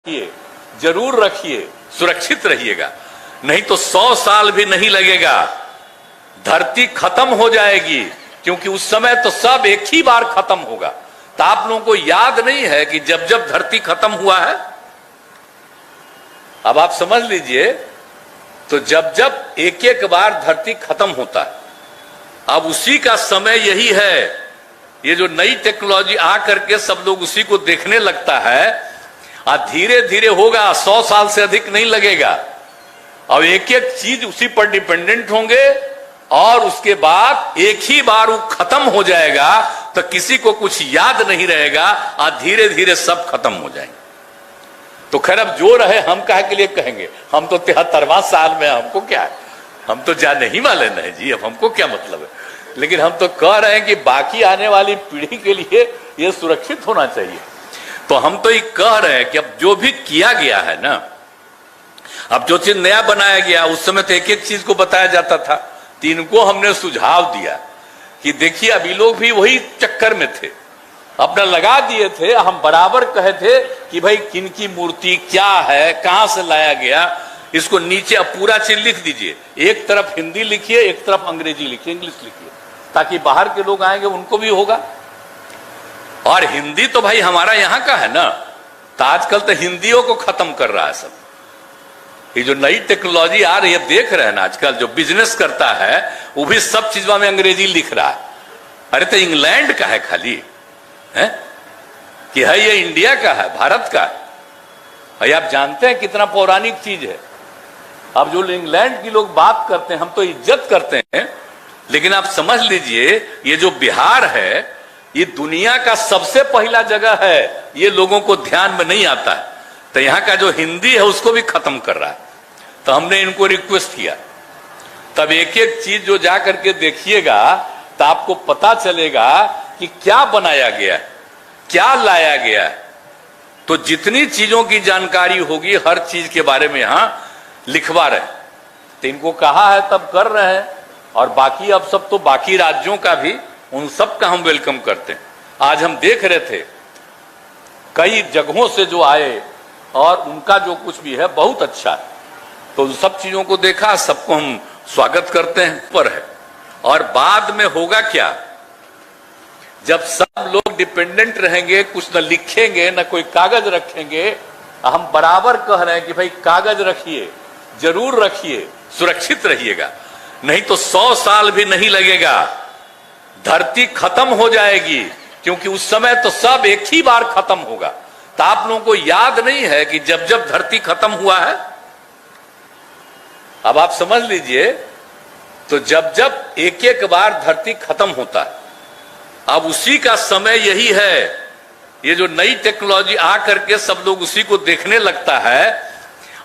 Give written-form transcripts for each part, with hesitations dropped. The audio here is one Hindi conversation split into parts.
रखिए, जरूर रखिए, सुरक्षित रहिएगा, नहीं तो 100 साल भी नहीं लगेगा, धरती खत्म हो जाएगी। क्योंकि उस समय तो सब एक ही बार खत्म होगा। तो आप लोगों को याद नहीं है कि जब जब धरती खत्म हुआ है, अब आप समझ लीजिए, तो जब जब एक एक बार धरती खत्म होता है, अब उसी का समय यही है। ये जो नई टेक्नोलॉजी आ करके सब लोग उसी को देखने लगता है, और धीरे धीरे होगा, 100 साल से अधिक नहीं लगेगा। अब एक एक चीज उसी पर डिपेंडेंट होंगे, और उसके बाद एक ही बार वो खत्म हो जाएगा, तो किसी को कुछ याद नहीं रहेगा, और धीरे धीरे सब खत्म हो जाएंगे। तो खैर, अब जो रहे हम काहे के लिए कहेंगे, हम तो 73वां साल में, हमको क्या है, हम तो जाने ही वाले नहीं जी, अब हमको क्या मतलब है। लेकिन हम तो कह रहे हैं कि बाकी आने वाली पीढ़ी के लिए ये सुरक्षित होना चाहिए। तो हम तो ये कह रहे हैं कि अब जो भी किया गया है ना, अब जो चीज नया बनाया गया, उस समय तो एक एक चीज को बताया जाता था। तो इनको हमने सुझाव दिया कि देखिए, अभी लोग भी वही चक्कर में थे, अपना लगा दिए थे। हम बराबर कहे थे कि भाई किन की मूर्ति क्या है, कहां से लाया गया, इसको नीचे अब पूरा चीज लिख दीजिए। एक तरफ हिंदी लिखिए, एक तरफ अंग्रेजी लिखिए, इंग्लिश लिखिए, ताकि बाहर के लोग आएंगे उनको भी होगा। और हिंदी तो भाई हमारा यहां का है ना, तो आजकल तो हिंदियों को खत्म कर रहा है सब। ये जो नई टेक्नोलॉजी आ रही है, देख रहे हैं ना, आजकल जो बिजनेस करता है वो भी सब चीजों में अंग्रेजी लिख रहा है। अरे तो इंग्लैंड का है खाली है कि है ये इंडिया का है, भारत का है। भाई आप जानते हैं कितना पौराणिक चीज है। अब जो इंग्लैंड की लोग बात करते हैं, हम तो इज्जत करते हैं, लेकिन आप समझ लीजिए, ये जो बिहार है, ये दुनिया का सबसे पहला जगह है। ये लोगों को ध्यान में नहीं आता है। तो यहां का जो हिंदी है उसको भी खत्म कर रहा है। तो हमने इनको रिक्वेस्ट किया, तब एक एक चीज जो जा करके देखिएगा, तो आपको पता चलेगा कि क्या बनाया गया है, क्या लाया गया है। तो जितनी चीजों की जानकारी होगी, हर चीज के बारे में यहां लिखवा रहे। तो इनको कहा है तब कर रहे हैं। और बाकी अब सब तो बाकी राज्यों का भी, उन सब का हम वेलकम करते हैं। आज हम देख रहे थे कई जगहों से जो आए, और उनका जो कुछ भी है बहुत अच्छा है। तो उन सब चीजों को देखा, सबको हम स्वागत करते हैं। पर है, और बाद में होगा क्या, जब सब लोग डिपेंडेंट रहेंगे, कुछ न लिखेंगे, न कोई कागज रखेंगे। हम बराबर कह रहे हैं कि भाई कागज रखिए, जरूर रखिए, सुरक्षित रहिएगा, नहीं तो 100 साल भी नहीं लगेगा, धरती खत्म हो जाएगी। क्योंकि उस समय तो सब एक ही बार खत्म होगा। तो आप लोगों को याद नहीं है कि जब जब धरती खत्म हुआ है, अब आप समझ लीजिए, तो जब जब एक एक बार धरती खत्म होता है, अब उसी का समय यही है। ये जो नई टेक्नोलॉजी आ करके सब लोग उसी को देखने लगता है,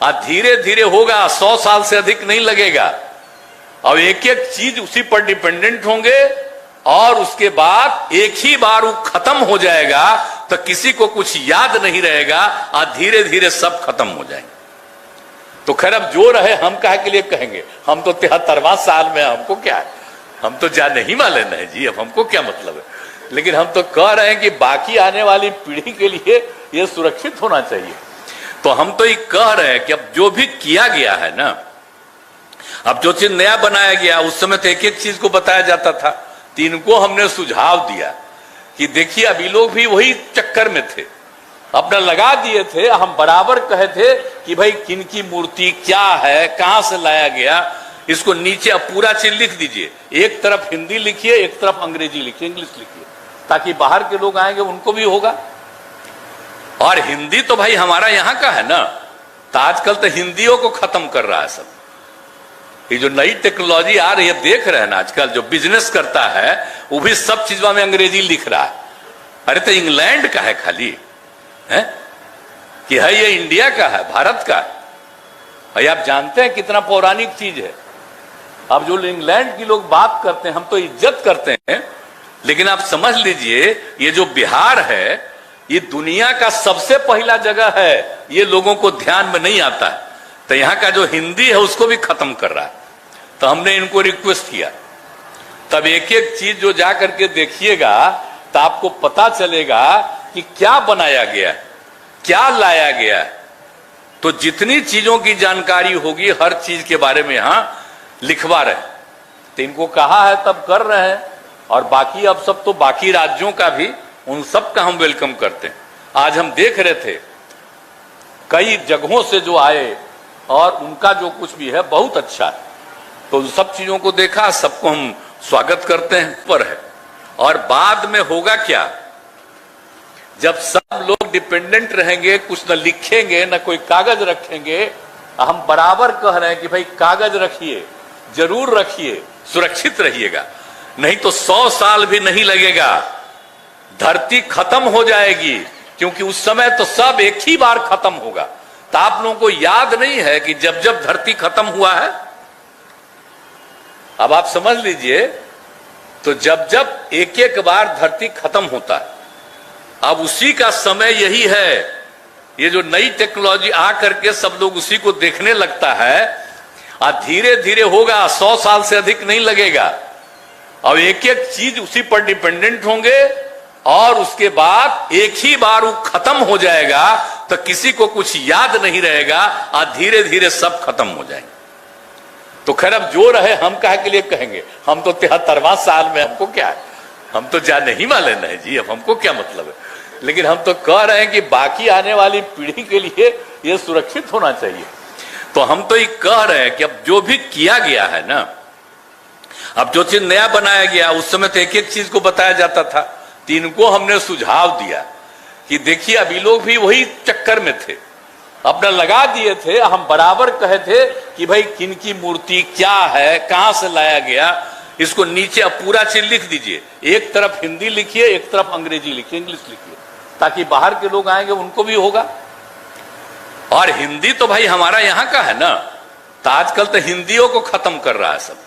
और धीरे धीरे होगा, 100 साल से अधिक नहीं लगेगा। अब एक एक चीज उसी पर डिपेंडेंट होंगे, और उसके बाद एक ही बार वो खत्म हो जाएगा, तो किसी को कुछ याद नहीं रहेगा, और धीरे धीरे सब खत्म हो जाएंगे। तो खैर, अब जो रहे हम काहे के लिए कहेंगे, हम तो 73वां साल में, हमको क्या है, हम तो जाने ही वाले नहीं जी, अब हमको क्या मतलब है। लेकिन हम तो कह रहे हैं कि बाकी आने वाली पीढ़ी के लिए ये सुरक्षित होना चाहिए। तो हम तो ये कह रहे हैं कि अब जो भी किया गया है ना, अब जो चीज नया बनाया गया, उस समय तो एक एक चीज को बताया जाता था। तो इनको हमने सुझाव दिया कि देखिए, अभी लोग भी वही चक्कर में थे, अपना लगा दिए थे। हम बराबर कहे थे कि भाई किन की मूर्ति क्या है, कहां से लाया गया, इसको नीचे अब पूरा चीज लिख दीजिए। एक तरफ हिंदी लिखिए, एक तरफ अंग्रेजी लिखिए, इंग्लिश लिखिए, ताकि बाहर के लोग आएंगे उनको भी होगा। और हिंदी तो भाई हमारा यहां का है ना, तो आजकल तो हिंदियों को खत्म कर रहा है सब। ये जो नई टेक्नोलॉजी आ रही है, देख रहे हैं ना, आजकल जो बिजनेस करता है वो भी सब चीजों में अंग्रेजी लिख रहा है। अरे तो इंग्लैंड का है खाली है कि है ये इंडिया का है, भारत का है। भाई आप जानते हैं कितना पौराणिक चीज है। अब जो इंग्लैंड की लोग बात करते हैं, हम तो इज्जत करते हैं, लेकिन आप समझ लीजिए, ये जो बिहार है, ये दुनिया का सबसे पहला जगह है। ये लोगों को ध्यान में नहीं आता है। तो यहां का जो हिंदी है उसको भी खत्म कर रहा है। तो हमने इनको रिक्वेस्ट किया, तब एक एक चीज जो जा करके देखिएगा, तो आपको पता चलेगा कि क्या बनाया गया है, क्या लाया गया है। तो जितनी चीजों की जानकारी होगी हर चीज के बारे में यहां लिखवा रहे हैं। तो इनको कहा है तब कर रहे हैं, और बाकी अब सब तो बाकी राज्यों का भी, उन सब का हम वेलकम करते हैं। आज हम देख रहे थे कई जगहों से जो आए और उनका जो कुछ भी है बहुत अच्छा है, तो उन सब चीजों को देखा, सबको हम स्वागत करते हैं। पर है और बाद में होगा क्या, जब सब लोग डिपेंडेंट रहेंगे, कुछ न लिखेंगे न कोई कागज रखेंगे। हम बराबर कह रहे हैं कि भाई कागज रखिए, जरूर रखिए, सुरक्षित रहिएगा, नहीं तो 100 साल भी नहीं लगेगा, धरती खत्म हो जाएगी, क्योंकि उस समय तो सब एक ही बार खत्म होगा। तो आप लोगों को याद नहीं है कि जब जब धरती खत्म हुआ है, अब आप समझ लीजिए, तो जब जब एक एक बार धरती खत्म होता है, अब उसी का समय यही है। ये जो नई टेक्नोलॉजी आ करके सब लोग उसी को देखने लगता है, और धीरे धीरे होगा, 100 साल से अधिक नहीं लगेगा। अब एक एक चीज उसी पर डिपेंडेंट होंगे, और उसके बाद एक ही बार वो खत्म हो जाएगा, तो किसी को कुछ याद नहीं रहेगा, और धीरे धीरे सब खत्म हो जाएंगे। तो खैर अब जो रहे हम काहे के लिए कहेंगे, हम तो 73वां साल में, हमको क्या है, हम तो जाने ही वाले नहीं जी, अब हमको क्या मतलब है। लेकिन हम तो कह रहे हैं कि बाकी आने वाली पीढ़ी के लिए ये सुरक्षित होना चाहिए। तो हम तो ये कह रहे हैं कि अब जो भी किया गया है ना, अब जो चीज नया बनाया गया, उस समय तो एक एक चीज को बताया जाता था। तो इनको हमने सुझाव दिया कि देखिए अभी लोग भी वही चक्कर में थे, अपना लगा दिए थे। हम बराबर कहे थे कि भाई किन की मूर्ति क्या है, कहां से लाया गया, इसको नीचे अब पूरा चीज लिख दीजिए। एक तरफ हिंदी लिखिए, एक तरफ अंग्रेजी लिखिए, इंग्लिश लिखिए, ताकि बाहर के लोग आएंगे उनको भी होगा। और हिंदी तो भाई हमारा यहां का है ना, तो आजकल तो हिंदियों को खत्म कर रहा है सब।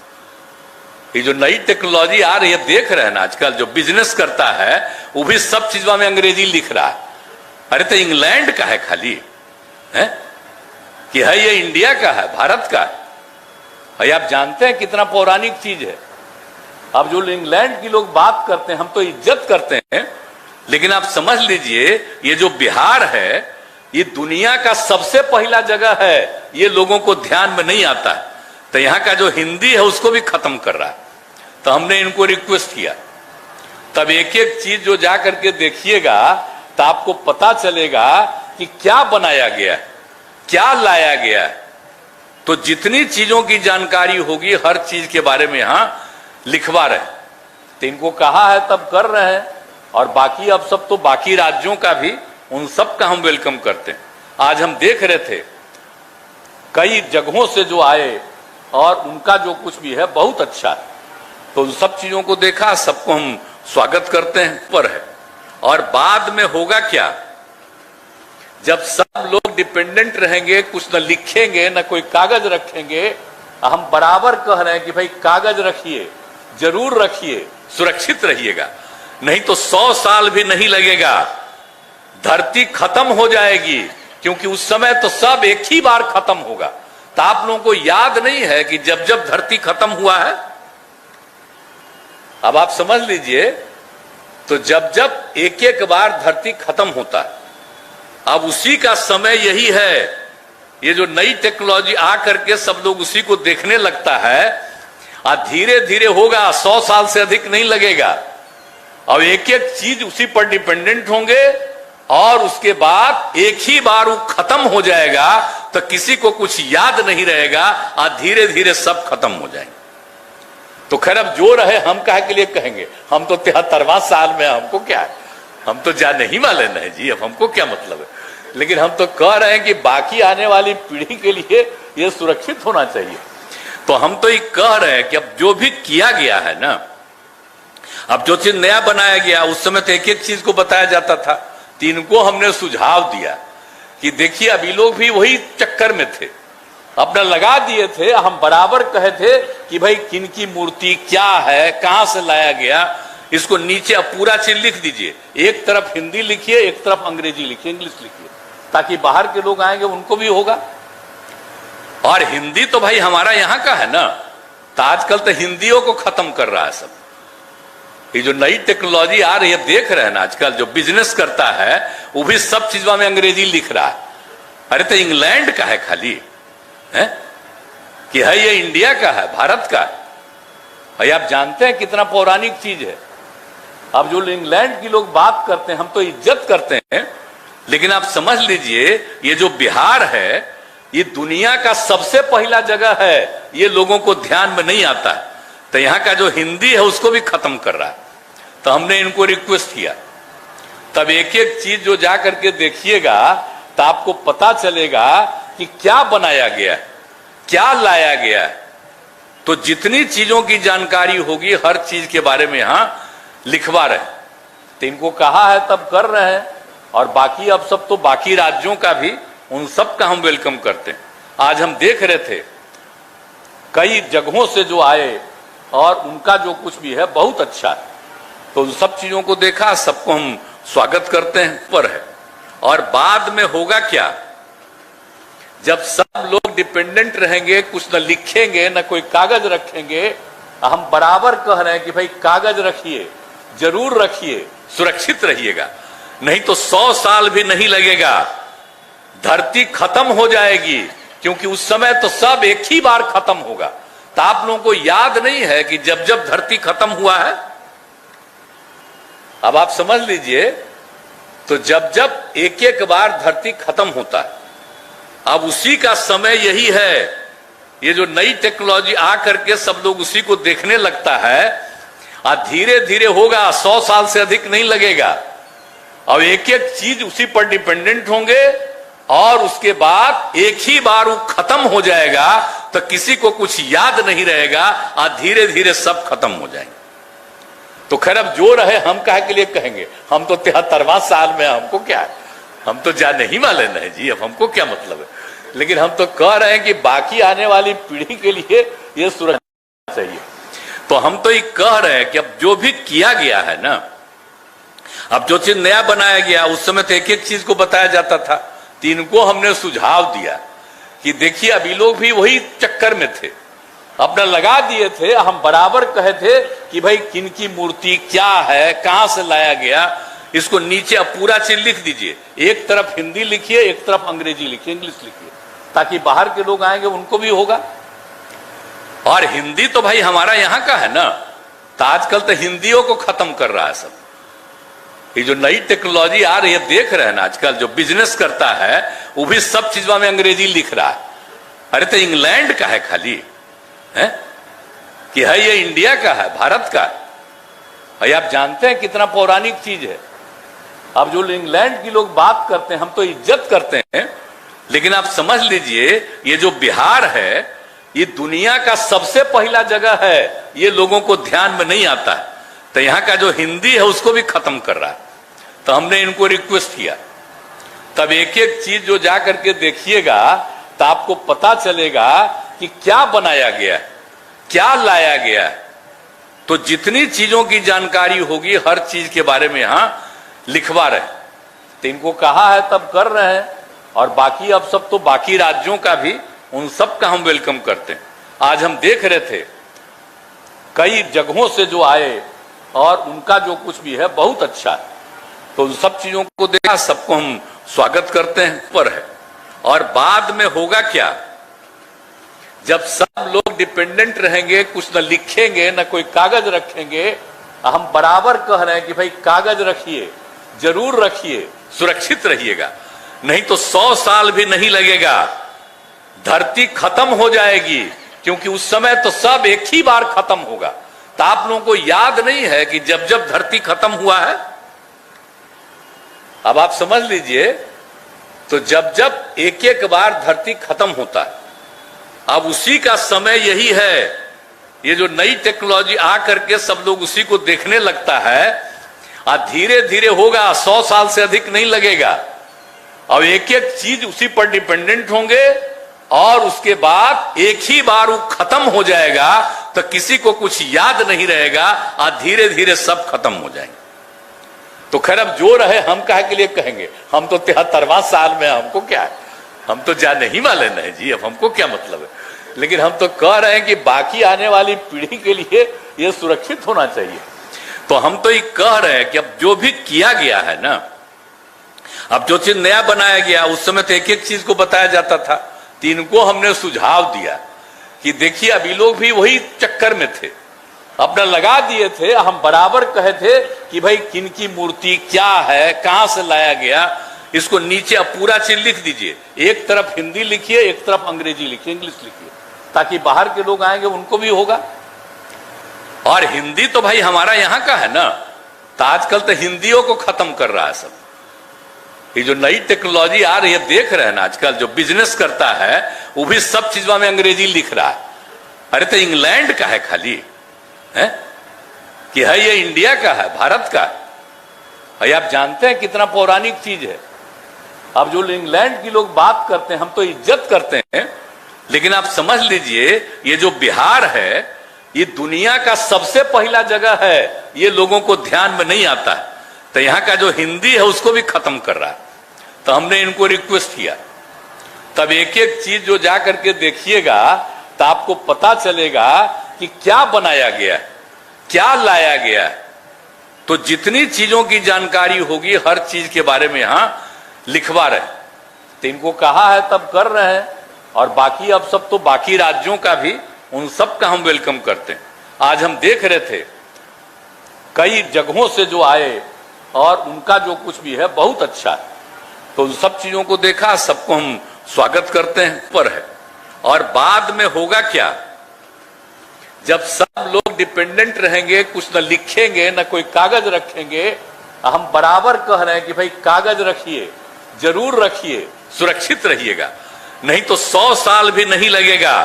ये जो नई टेक्नोलॉजी आ रही है, देख रहे हैं ना, आजकल जो बिजनेस करता है वो भी सब चीजों में अंग्रेजी लिख रहा है। अरे तो इंग्लैंड का है खाली है कि है ये इंडिया का है, भारत का है। भाई आप जानते हैं कितना पौराणिक चीज है। अब जो इंग्लैंड की लोग बात करते हैं, हम तो इज्जत करते हैं, लेकिन आप समझ लीजिए ये जो बिहार है, ये दुनिया का सबसे पहला जगह है। ये लोगों को ध्यान में नहीं आता है। तो यहां का जो हिंदी है उसको भी खत्म कर रहा है। तो हमने इनको रिक्वेस्ट किया, तब एक एक चीज जो जा करके देखिएगा तो आपको पता चलेगा कि क्या बनाया गया है, क्या लाया गया है। तो जितनी चीजों की जानकारी होगी हर चीज के बारे में यहां लिखवा रहे हैं। तो इनको कहा है तब कर रहे हैं, और बाकी अब सब तो बाकी राज्यों का भी, उन सब का हम वेलकम करते हैं। आज हम देख रहे थे कई जगहों से जो आए और उनका जो कुछ भी है बहुत अच्छा है, तो उन सब चीजों को देखा, सबको हम स्वागत करते हैं। पर है और बाद में होगा क्या, जब सब लोग डिपेंडेंट रहेंगे, कुछ न लिखेंगे न कोई कागज रखेंगे। हम बराबर कह रहे हैं कि भाई कागज रखिए, जरूर रखिए, सुरक्षित रहिएगा, नहीं तो 100 साल भी नहीं लगेगा, धरती खत्म हो जाएगी, क्योंकि उस समय तो सब एक ही बार खत्म होगा। तो आप लोगों को याद नहीं है कि जब जब धरती खत्म हुआ है, अब आप समझ लीजिए, तो जब जब एक एक बार धरती खत्म होता है, अब उसी का समय यही है। ये जो नई टेक्नोलॉजी आ करके सब लोग उसी को देखने लगता है, और धीरे धीरे होगा, 100 साल से अधिक नहीं लगेगा। अब एक एक चीज उसी पर डिपेंडेंट होंगे, और उसके बाद एक ही बार वो खत्म हो जाएगा, तो किसी को कुछ याद नहीं रहेगा, और धीरे धीरे सब खत्म हो जाएंगे। तो खैर अब जो रहे हम काहे के लिए कहेंगे, हम तो 73वां साल में, हमको क्या है, हम तो जाने ही वाले नहीं जी, अब हमको क्या मतलब है। लेकिन हम तो कह रहे हैं कि बाकी आने वाली पीढ़ी के लिए ये सुरक्षित होना चाहिए। तो हम तो ये कह रहे हैं कि अब जो भी किया गया है ना, अब जो चीज नया बनाया गया, उस समय तो एक एक चीज को बताया जाता था। तो इनको हमने सुझाव दिया कि देखिए अभी लोग भी वही चक्कर में थे, अपना लगा दिए थे। हम बराबर कहे थे कि भाई किन की मूर्ति क्या है, कहां से लाया गया, इसको नीचे अब पूरा चीज लिख दीजिए। एक तरफ हिंदी लिखिए, एक तरफ अंग्रेजी लिखिए, इंग्लिश लिखिए, ताकि बाहर के लोग आएंगे उनको भी होगा। और हिंदी तो भाई हमारा यहां का है ना, तो आजकल तो हिंदियों को खत्म कर रहा है सब। ये जो नई टेक्नोलॉजी आ रही है, देख रहे हैं ना, आजकल जो बिजनेस करता है वो भी सब चीजों में अंग्रेजी लिख रहा है। अरे तो इंग्लैंड का है खाली है कि है ये इंडिया का है, भारत का है। भाई आप जानते हैं कितना पौराणिक चीज है। अब जो इंग्लैंड की लोग बात करते हैं हम तो इज्जत करते हैं, लेकिन आप समझ लीजिए ये जो बिहार है ये दुनिया का सबसे पहला जगह है, ये लोगों को ध्यान में नहीं आता है। तो यहाँ का जो हिंदी है उसको भी खत्म कर रहा है। तो हमने इनको रिक्वेस्ट किया, तब एक एक चीज जो जा करके देखिएगा तो आपको पता चलेगा कि क्या बनाया गया है, क्या लाया गया है। तो जितनी चीजों की जानकारी होगी हर चीज के बारे में यहां लिखवा रहे। तो इनको कहा है तब कर रहे हैं, और बाकी अब सब तो बाकी राज्यों का भी, उन सब का हम वेलकम करते हैं। आज हम देख रहे थे कई जगहों से जो आए और उनका जो कुछ भी है बहुत अच्छा है। तो उन सब चीजों को देखा, सबको हम स्वागत करते हैं पर है। और बाद में होगा क्या, जब सब लोग डिपेंडेंट रहेंगे, कुछ न लिखेंगे न कोई कागज रखेंगे। हम बराबर कह रहे हैं कि भाई कागज रखिए, जरूर रखिए, सुरक्षित रहिएगा, नहीं तो 100 साल भी नहीं लगेगा, धरती खत्म हो जाएगी। क्योंकि उस समय तो सब एक ही बार खत्म होगा। तो आप लोगों को याद नहीं है कि जब जब धरती खत्म हुआ है, अब आप समझ लीजिए, तो जब जब एक एक बार धरती खत्म होता है, अब उसी का समय यही है। ये जो नई टेक्नोलॉजी आ करके सब लोग उसी को देखने लगता है, और धीरे धीरे होगा, 100 साल से अधिक नहीं लगेगा। अब एक एक चीज उसी पर डिपेंडेंट होंगे, और उसके बाद एक ही बार वो खत्म हो जाएगा। तो किसी को कुछ याद नहीं रहेगा, और धीरे धीरे सब खत्म हो जाएंगे। तो खैर अब जो रहे हम काहे के लिए कहेंगे, हम तो 73वां साल में, हमको क्या है, हम तो जाने ही वाले नहीं जी, अब हमको क्या मतलब है। लेकिन हम तो कह रहे हैं कि बाकी आने वाली पीढ़ी के लिए ये सुरक्षा चाहिए। तो हम तो ये कह रहे हैं कि अब जो भी किया गया है ना, अब जो चीज नया बनाया गया, उस समय तो एक एक चीज को बताया जाता था। तो इनको हमने सुझाव दिया कि देखिए अभी लोग भी वही चक्कर में थे, अपना लगा दिए थे। हम बराबर कहे थे कि भाई किनकी मूर्ति क्या है, कहां से लाया गया, इसको नीचे अब पूरा चीज लिख दीजिए। एक तरफ हिंदी लिखिए, एक तरफ अंग्रेजी लिखिए, इंग्लिश लिखिए, ताकि बाहर के लोग आएंगे उनको भी होगा। और हिंदी तो भाई हमारा यहां का है ना। तो आजकल तो हिंदियों को खत्म कर रहा है सब। ये जो नई टेक्नोलॉजी आ रही है, देख रहे हैं ना, आजकल जो बिजनेस करता है वो भी सब चीजों में अंग्रेजी लिख रहा है। अरे तो इंग्लैंड का है खाली है कि है ये इंडिया का है, भारत का है। भाई आप जानते हैं कितना पौराणिक चीज है। अब जो इंग्लैंड की लोग बात करते हैं हम तो इज्जत करते हैं, लेकिन आप समझ लीजिए ये जो बिहार है ये दुनिया का सबसे पहला जगह है, ये लोगों को ध्यान में नहीं आता है। तो यहाँ का जो हिंदी है उसको भी खत्म कर रहा है। तो हमने इनको रिक्वेस्ट किया, तब एक एक चीज जो जा करके देखिएगा तो आपको पता चलेगा कि क्या बनाया गया है, क्या लाया गया है। तो जितनी चीजों की जानकारी होगी हर चीज के बारे में यहां लिखवा रहे। तो इनको कहा है तब कर रहे हैं, और बाकी अब सब तो बाकी राज्यों का भी, उन सब का हम वेलकम करते हैं। आज हम देख रहे थे कई जगहों से जो आए और उनका जो कुछ भी है बहुत अच्छा है। तो उन सब चीजों को देखा, सबको हम स्वागत करते हैं पर है। और बाद में होगा क्या, जब सब लोग डिपेंडेंट रहेंगे, कुछ न लिखेंगे न कोई कागज रखेंगे। हम बराबर कह रहे हैं कि भाई कागज रखिए, जरूर रखिए, सुरक्षित रहिएगा, नहीं तो 100 साल भी नहीं लगेगा, धरती खत्म हो जाएगी। क्योंकि उस समय तो सब एक ही बार खत्म होगा। तो आप लोगों को याद नहीं है कि जब जब धरती खत्म हुआ है, अब आप समझ लीजिए, तो जब जब एक एक बार धरती खत्म होता है, अब उसी का समय यही है। ये जो नई टेक्नोलॉजी आ करके सब लोग उसी को देखने लगता है, और धीरे धीरे होगा, 100 साल से अधिक नहीं लगेगा। अब एक एक चीज उसी पर डिपेंडेंट होंगे, और उसके बाद एक ही बार वो खत्म हो जाएगा। तो किसी को कुछ याद नहीं रहेगा, और धीरे धीरे सब खत्म हो जाएंगे। तो खैर अब जो रहे हम काहे के लिए कहेंगे, हम तो 73वां साल में, हमको क्या है, हम तो जाने ही वाले नहीं जी, अब हमको क्या मतलब है। लेकिन हम तो कह रहे हैं कि बाकी आने वाली पीढ़ी के लिए ये सुरक्षित होना चाहिए। तो हम तो ये कह रहे हैं कि अब जो भी किया गया है ना, अब जो चीज नया बनाया गया उस समय तो एक एक चीज को बताया जाता था, तो इनको हमने सुझाव दिया कि देखिए अभी लोग भी वही चक्कर में थे, अपना लगा दिए थे। हम बराबर कहे थे कि भाई किनकी मूर्ति क्या है, कहां से लाया गया, इसको नीचे अब पूरा चीज लिख दीजिए। एक तरफ हिंदी लिखिए, एक तरफ अंग्रेजी लिखिए, इंग्लिश लिखिए, ताकि बाहर के लोग आएंगे उनको भी होगा। और हिंदी तो भाई हमारा यहां का है ना, तो आजकल तो हिंदियों को खत्म कर रहा है सब। ये जो नई टेक्नोलॉजी आ रही है, देख रहे हैं ना, आजकल जो बिजनेस करता है वो भी सब चीजों में अंग्रेजी लिख रहा है। अरे तो इंग्लैंड का है खाली है कि है ये इंडिया का है, भारत का है। आप जानते हैं कितना पौराणिक चीज है। अब जो इंग्लैंड की लोग बात करते हैं, हम तो इज्जत करते हैं, लेकिन आप समझ लीजिए ये जो बिहार है ये दुनिया का सबसे पहला जगह है, ये लोगों को ध्यान में नहीं आता है। तो यहां का जो हिंदी है उसको भी खत्म कर रहा है। तो हमने इनको रिक्वेस्ट किया, तब एक एक चीज जो जा करके देखिएगा तो आपको पता चलेगा कि क्या बनाया गया है, क्या लाया गया है। तो जितनी चीजों की जानकारी होगी हर चीज के बारे में यहां लिखवा रहे। तो इनको कहा है तब कर रहे हैं, और बाकी अब सब तो बाकी राज्यों का भी, उन सब का हम वेलकम करते हैं। आज हम देख रहे थे कई जगहों से जो आए और उनका जो कुछ भी है बहुत अच्छा है। तो उन सब चीजों को देखा, सबको हम स्वागत करते हैं पर है। और बाद में होगा क्या, जब सब लोग डिपेंडेंट रहेंगे, कुछ न लिखेंगे न कोई कागज रखेंगे। हम बराबर कह रहे हैं कि भाई कागज रखिए, जरूर रखिए, सुरक्षित रहिएगा, नहीं तो 100 साल भी नहीं लगेगा,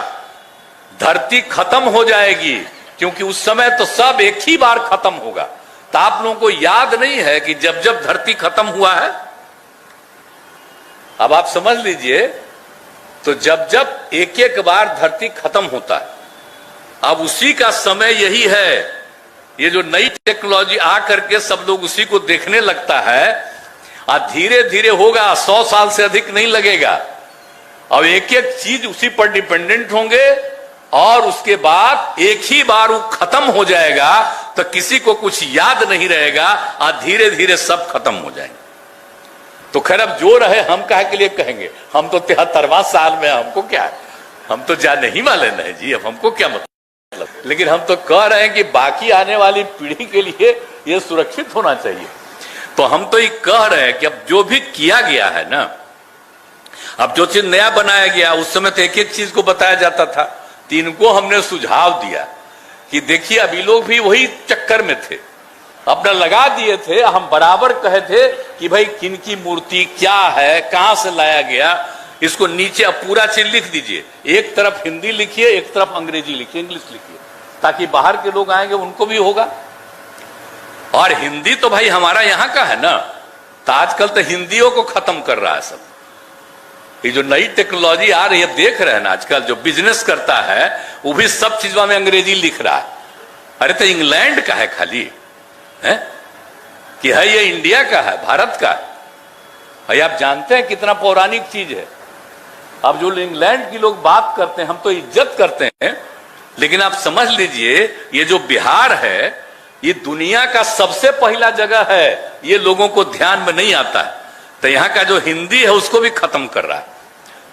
धरती खत्म हो जाएगी। क्योंकि उस समय तो सब एक ही बार खत्म होगा। तो आप लोगों को याद नहीं है कि जब जब धरती खत्म हुआ है, अब आप समझ लीजिए, तो जब जब एक एक बार धरती खत्म होता है, अब उसी का समय यही है। ये जो नई टेक्नोलॉजी आ करके सब लोग उसी को देखने लगता है, और धीरे धीरे होगा, 100 साल से अधिक नहीं लगेगा। अब एक एक चीज उसी पर डिपेंडेंट होंगे, और उसके बाद एक ही बार वो खत्म हो जाएगा, तो किसी को कुछ याद नहीं रहेगा, और धीरे धीरे सब खत्म हो जाएंगे। तो खैर अब जो रहे हम काहे के लिए कहेंगे, हम तो 73वां साल में, हमको क्या है, हम तो जाने ही वाले नहीं जी, अब हमको क्या मतलब। लेकिन हम तो कह रहे हैं कि बाकी आने वाली पीढ़ी के लिए ये सुरक्षित होना चाहिए। तो हम तो ये कह रहे हैं कि अब जो भी किया गया है ना, अब जो चीज नया बनाया गया उस समय तो एक एक चीज को बताया जाता था, तो इनको हमने सुझाव दिया कि देखिए अभी लोग भी वही चक्कर में थे, अपना लगा दिए थे। हम बराबर कहे थे कि भाई किनकी मूर्ति क्या है, कहां से लाया गया, इसको नीचे अब पूरा चीज लिख दीजिए। एक तरफ हिंदी लिखिए, एक तरफ अंग्रेजी लिखिए, इंग्लिश लिखिए, ताकि बाहर के लोग आएंगे उनको भी होगा। और हिंदी तो भाई हमारा यहां का है ना, तो आजकल तो हिंदियों को खत्म कर रहा है सब। ये जो नई टेक्नोलॉजी आ रही है, देख रहे हैं ना, आजकल जो बिजनेस करता है वो भी सब चीजों में अंग्रेजी लिख रहा है। अरे तो इंग्लैंड का है खाली है कि है ये इंडिया का है, भारत का है। आप जानते हैं कितना पौराणिक चीज है। अब जो इंग्लैंड की लोग बात करते हैं, हम तो इज्जत करते हैं, लेकिन आप समझ लीजिए ये जो बिहार है ये दुनिया का सबसे पहला जगह है, ये लोगों को ध्यान में नहीं आता है। तो यहां का जो हिंदी है उसको भी खत्म कर रहा है।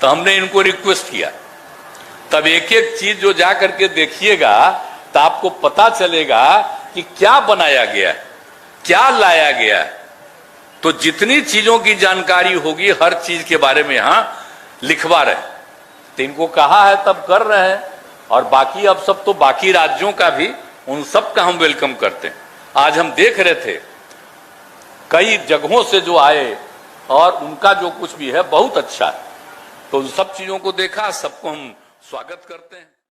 तो हमने इनको रिक्वेस्ट किया, तब एक एक चीज जो जा करके देखिएगा तो आपको पता चलेगा कि क्या बनाया गया है, क्या लाया गया है। तो जितनी चीजों की जानकारी होगी हर चीज के बारे में यहां लिखवा रहे। तो इनको कहा है तब कर रहे हैं, और बाकी अब सब तो बाकी राज्यों का भी, उन सब का हम वेलकम करते हैं। आज हम देख रहे थे कई जगहों से जो आए और उनका जो कुछ भी है बहुत अच्छा है। तो उन सब चीजों को देखा, सबको हम स्वागत करते हैं।